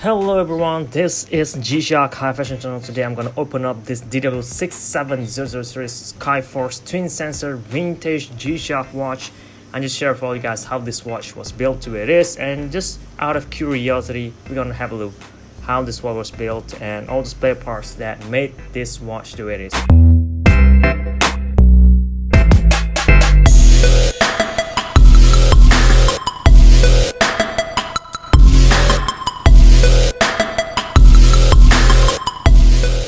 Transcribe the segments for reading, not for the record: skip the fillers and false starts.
Hello everyone, this is G-Shock High Fashion Channel. Today I'm gonna open up this DW-6700 series SKYFORCE twin sensor vintage G-Shock watch and just share for all you guys how this watch was built to where it is. And just out of curiosity, we're gonna have a look how this watch was built and all the spare parts that made this watch the way it is.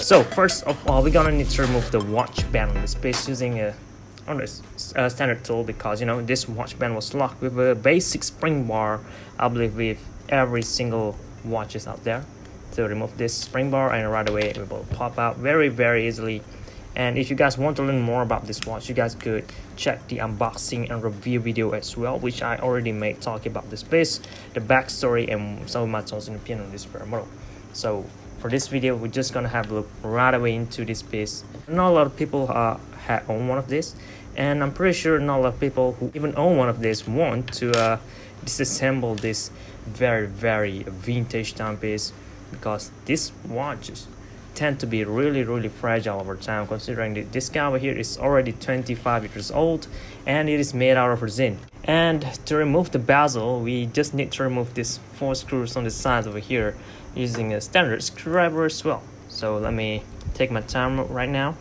So first of all, we're gonna need to remove the watch band on this piece using a standard tool, because this watch band was locked with a basic spring bar, I believe, with every single watches out there. So remove this spring bar and right away it will pop out very easily. And if you guys want to learn more about this watch, you guys could check the unboxing and review video as well, which I already made talking about this piece, the backstory, and some of my thoughts and opinion on this spare model. So for this video, we're just gonna have a look right away into this piece. Not a lot of people own one of this, and I'm pretty sure not a lot of people who even own one of this want to disassemble this very vintage timepiece, because these watches tend to be really fragile over time, considering that this guy over here is already 25 years old and it is made out of resin. And to remove the bezel, we just need to remove these 4 screws on the sides over here using a standard screwdriver as well. So let me take my time right now.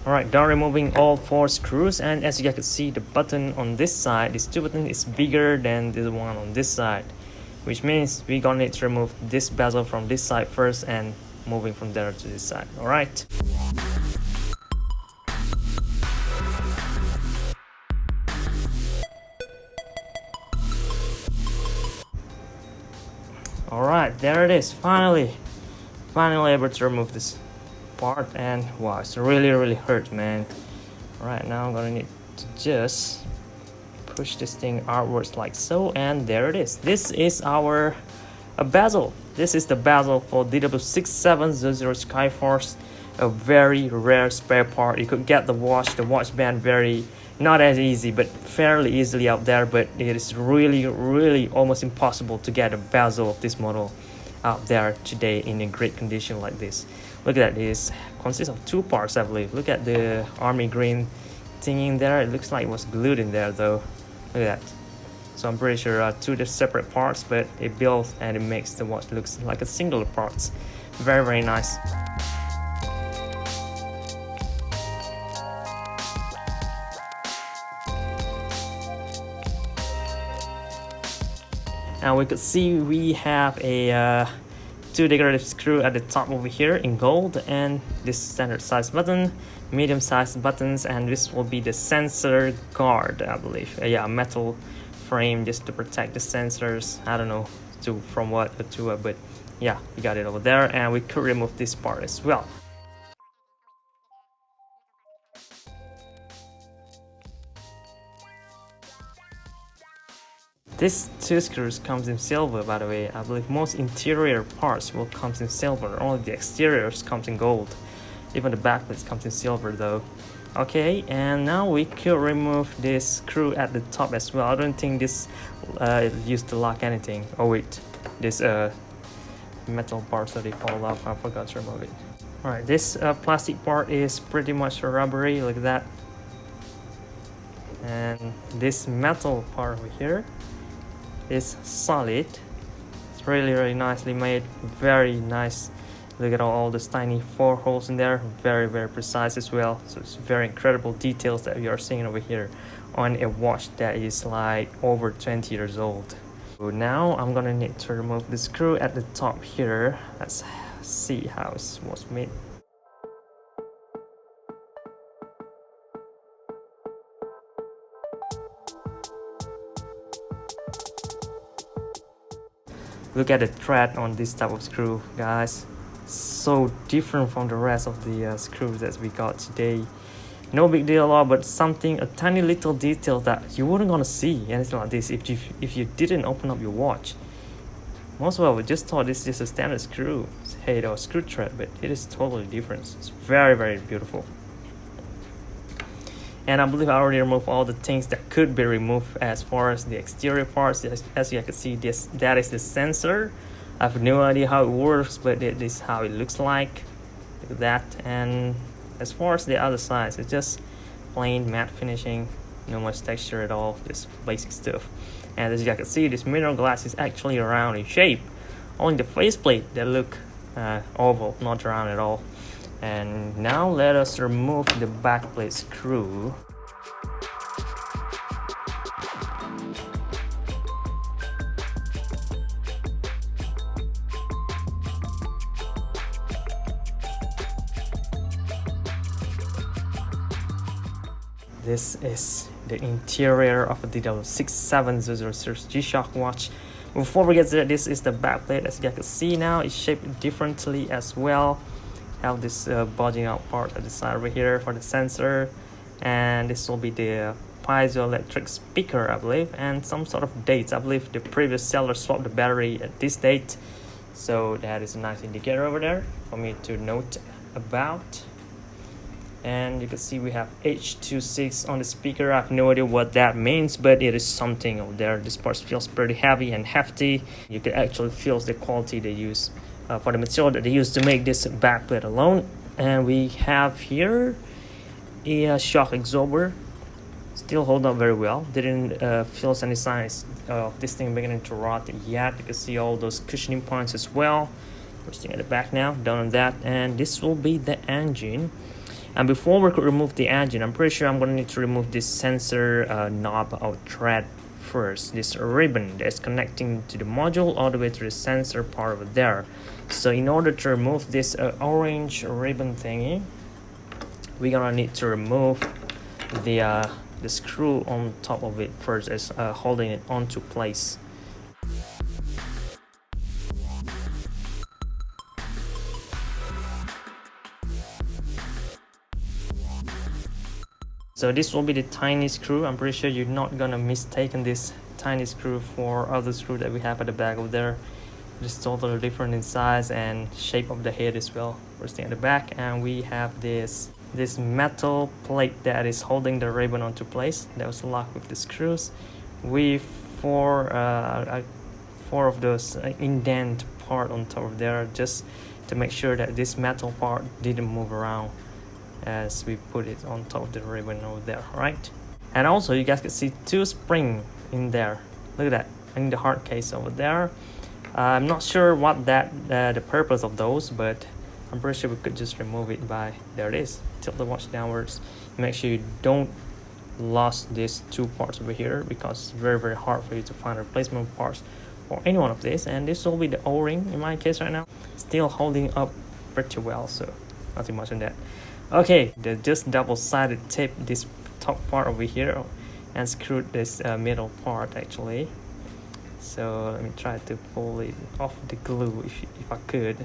Alright, done removing all 4 screws, and as you guys can see, the button on this side, this 2 button, is bigger than the one on this side, which means we're gonna need to remove this bezel from this side first and moving from there to this side. Alright. Alright, there it is, finally able to remove this part, and wow, it's really hurt, man. Right now I'm gonna need to just push this thing outwards like so, and there it is. This is our bezel. This is the bezel for DW-6700 SKYFORCE, a very rare spare part. You could get the watch band not as easy, but fairly easily out there, but it is really almost impossible to get a bezel of this model out there today in a great condition like this. Look at that, this consists of 2 parts, I believe. Look at the army green thing in there. It looks like it was glued in there though. Look at that. So I'm pretty sure 2 separate parts, but it builds and it makes the watch looks like a singular parts. Very nice. And we could see we have a 2 decorative screw at the top over here in gold, and this standard size button, medium size buttons, and this will be the sensor guard, I believe. Yeah, a metal frame just to protect the sensors. I don't know from what to but yeah, you got it over there. And we could remove this part as well. This 2 screws comes in silver, by the way. I believe most interior parts will come in silver. Only the exteriors comes in gold. Even the back plates comes in silver though. Okay, and now we could remove this screw at the top as well. I don't think this used to lock anything. Oh wait, this metal part, so they fall off. I forgot to remove it. Alright, this plastic part is pretty much rubbery, like that. And this metal part over here is solid. It's really nicely made, very nice. Look at all those tiny 4 holes in there, very precise as well. So it's very incredible details that we are seeing over here on a watch that is like over 20 years old. So now I'm gonna need to remove the screw at the top here. Let's see how it was made. Look at the thread on this type of screw, guys. So different from the rest of the screws that we got today. No big deal at all, but a tiny little detail that you wouldn't gonna see anything like this if you didn't open up your watch. Most of all, we just thought this is just a standard screw head or screw thread, but it is totally different. It's very, very beautiful. And I believe I already removed all the things that could be removed as far as the exterior parts. As you can see, that is the sensor. I have no idea how it works, but this is how it looks like. Look at that. And as far as the other sides, it's just plain matte finishing, no much texture at all, just basic stuff. And as you can see, this mineral glass is actually round in shape. Only the faceplate that look oval, not round at all. And now let us remove the backplate screw. This is the interior of a DW-6700 G-Shock watch. Before we get to that, this is the backplate. As you can see now, it's shaped differently as well. Have this bulging out part at the side over here for the sensor, and this will be the piezoelectric speaker, I believe, and some sort of dates. I believe the previous seller swapped the battery at this date, so that is a nice indicator over there for me to note about. And you can see we have H26 on the speaker. I have no idea what that means, but it is something over there. This part feels pretty heavy and hefty. You can actually feel the quality they use for the material that they use to make this backplate alone. And we have here a shock absorber. Still hold up very well. Didn't feel any signs of this thing beginning to rot yet. You can see all those cushioning points as well. We're sitting at the back now, done on that. And this will be the engine. And before we could remove the engine, I'm pretty sure I'm going to need to remove this sensor knob or thread first. This ribbon that's connecting to the module all the way to the sensor part over there. So in order to remove this orange ribbon thingy, we're going to need to remove the screw on top of it first, as holding it onto place. So this will be the tiny screw. I'm pretty sure you're not gonna mistaken this tiny screw for other screw that we have at the back over there. It's totally different in size and shape of the head as well. We're staying at the back, and we have this metal plate that is holding the ribbon onto place. That was locked with the screws. We four of those indent part on top of there, just to make sure that this metal part didn't move around as we put it on top of the ribbon over there, right? And also you guys can see two springs in there. Look at that, in the hard case over there. I'm not sure what the purpose of those, but I'm pretty sure we could just remove it by, there it is. Tilt the watch downwards. Make sure you don't lose these two parts over here, because it's very, very hard for you to find replacement parts for any one of these. And this will be the O-ring in my case right now, still holding up pretty well, so nothing much on that. Okay, they just double-sided tape this top part over here and screwed this middle part actually. So let me try to pull it off the glue if I could.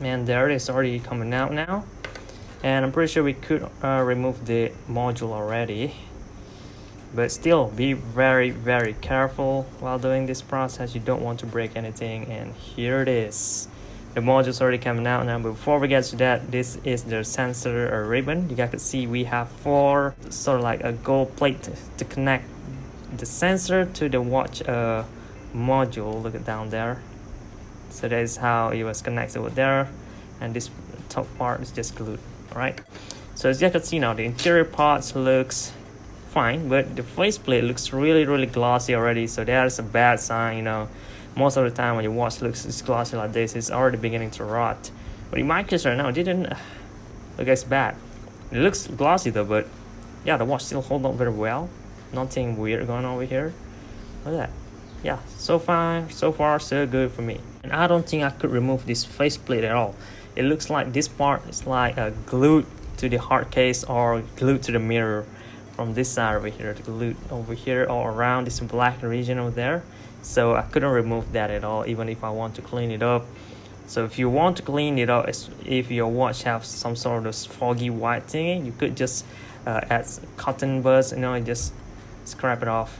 And there it is, already coming out now. And I'm pretty sure we could remove the module already. But still, be very, very careful while doing this process. You don't want to break anything. And here it is. The module's already coming out now. But before we get to that, this is the sensor ribbon. You guys can see we have four, sort of like a gold plate to connect the sensor to the watch module. Look at down there. So that is how it was connected over there. And this top part is just glued. Alright. So as you can see now, the interior parts looks fine, but the faceplate looks really, really glossy already. So that is a bad sign, you know. Most of the time when your watch looks glossy like this, it's already beginning to rot. But in my case right now, it didn't look as bad. It looks glossy though, but yeah, the watch still holds up very well. Nothing weird going on over here. Look at that. Yeah, so far so good for me. And I don't think I could remove this faceplate at all. It looks like this part is like glued to the hard case or glued to the mirror from this side over here, glued over here all around this black region over there. So I couldn't remove that at all, even if I want to clean it up. So if you want to clean it up, if your watch have some sort of foggy white thing, you could just add cotton buds, and just scrape it off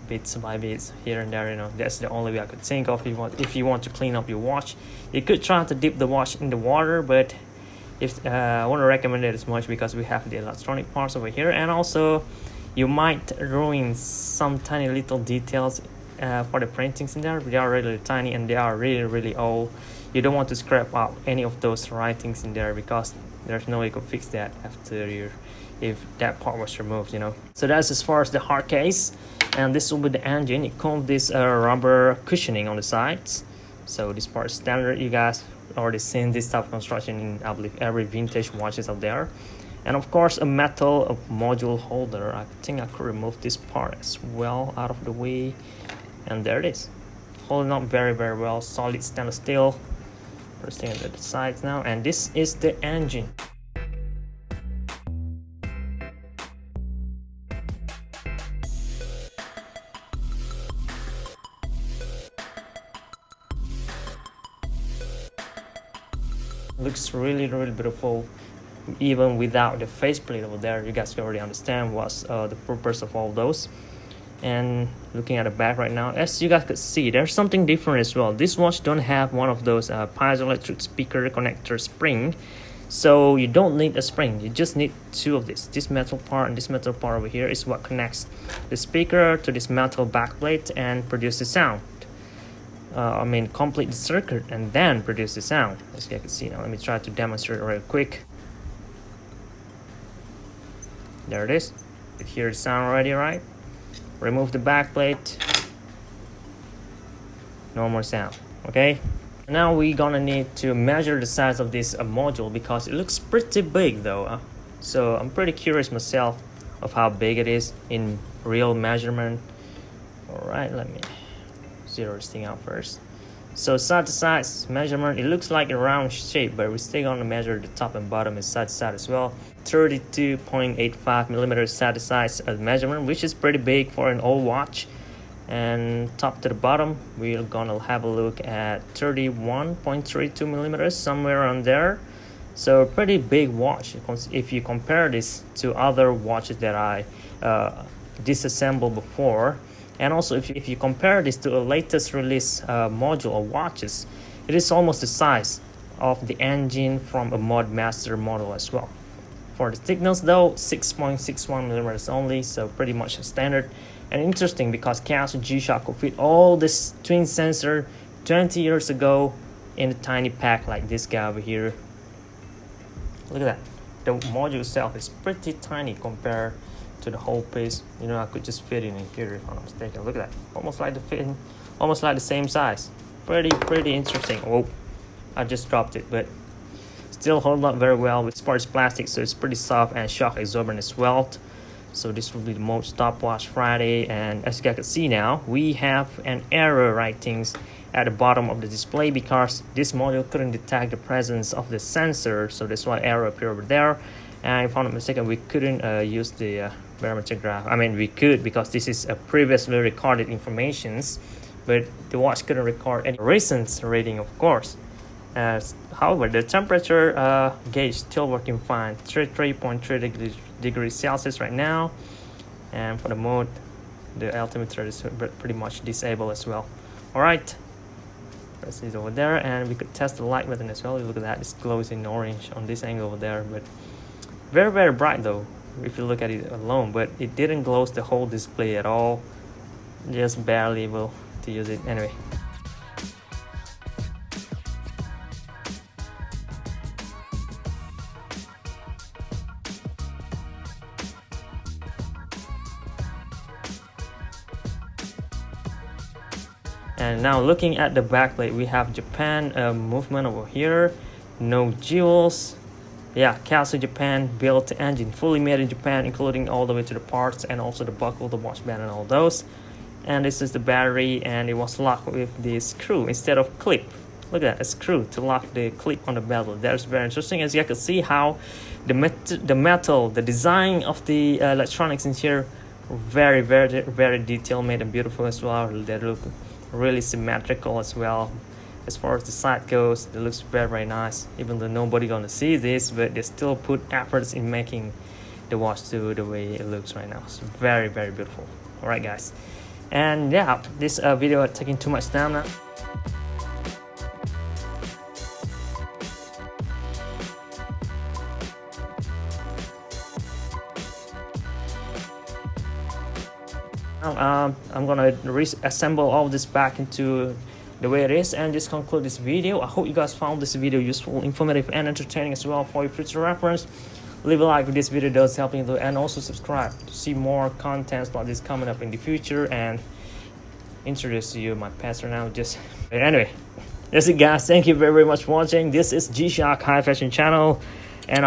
bits by bits here and there. That's the only way I could think of. If you want to clean up your watch, you could try to dip the watch in the water, but I want to recommend it as much because we have the electronic parts over here, and also you might ruin some tiny little details for the printings in there. They are really tiny and they are really old. You don't want to scrap out any of those writings in there because there's no way you could fix that after if that part was removed. So that's as far as the hard case, and this will be the engine. It comes with this rubber cushioning on the sides, so this part is standard. You guys already seen this type of construction in, I believe, every vintage watches out there. And of course a metal module holder. I think I could remove this part as well out of the way, and there it is, holding up very well. Solid stainless steel. Pressing at the sides now, and this is the engine. Looks really beautiful even without the faceplate over there. You guys can already understand what's the purpose of all those. And looking at the back right now, as you guys could see, there's something different as well. This watch don't have one of those piezoelectric speaker connector spring, so you don't need a spring. You just need two of this metal part, and this metal part over here is what connects the speaker to this metal backplate and produce the sound. Complete the circuit and then produce the sound, as you can see. Now let me try to demonstrate it real quick. There it is. You hear the sound already, right? Remove the backplate. No more sound. Okay. Now we're gonna need to measure the size of this module because it looks pretty big though. So I'm pretty curious myself of how big it is in real measurement. Alright, let me zero this thing out first. So side to side measurement, it looks like a round shape, but we're still gonna measure the top and bottom and side to side as well. 32.85 millimeters side to side measurement, which is pretty big for an old watch. And top to the bottom, we're gonna have a look at 31.32 millimeters, somewhere around there. So pretty big watch if you compare this to other watches that I disassembled before. And also if you compare this to a latest release module of watches, it is almost the size of the engine from a Modmaster model as well. For the thickness though, 6.61 millimeters only, so pretty much standard. And interesting because Casio G-Shock could fit all this twin sensor 20 years ago in a tiny pack like this guy over here. Look at that. The module itself is pretty tiny compared to the whole piece. I could just fit it in here if I'm not mistaken. Look at that. Almost like the same size. Pretty interesting. Oh, I just dropped it, but still hold up very well with sports plastic, so it's pretty soft and shock absorbent as well. So this will be the mode stopwatch Friday, and as you guys can see now, we have an error writings at the bottom of the display because this module couldn't detect the presence of the sensor, so that's why error appeared over there. And if I'm not mistaken, we couldn't use the barometric graph. We could because this is a previously recorded informations, but the watch couldn't record any recent reading, of course. However, the temperature gauge still working fine, 33.3 degrees Celsius right now. And for the mode, the altimeter is pretty much disabled as well. Alright, press this over there, and we could test the light button as well. Look at that, it's glows in orange on this angle over there, but very bright though if you look at it alone, but it didn't glow the whole display at all, just barely able to use it anyway. And now looking at the backplate, we have Japan movement over here, no jewels. Yeah, Casio Japan built the engine, fully made in Japan, including all the way to the parts and also the buckle, the watch band and all those. And this is the battery, and it was locked with the screw instead of clip. Look at that, a screw to lock the clip on the bezel. That's very interesting. As you can see how the metal, the design of the electronics in here, very detail made and beautiful as well. They look really symmetrical as well. as far as the side goes, it looks very nice, even though nobody gonna see this, but they still put efforts in making the watch to the way it looks right now. It's very beautiful. All right guys, and yeah, this video is taking too much time now. I'm gonna reassemble all this back into the way it is and just conclude this video. I hope you guys found this video useful, informative, and entertaining as well for your future reference. Leave a like if this video does help you, and also subscribe to see more contents like this coming up in the future, and introduce to you my pets right now. Just anyway, that's it guys. Thank you very much for watching. This is G-Shock High Fashion channel, and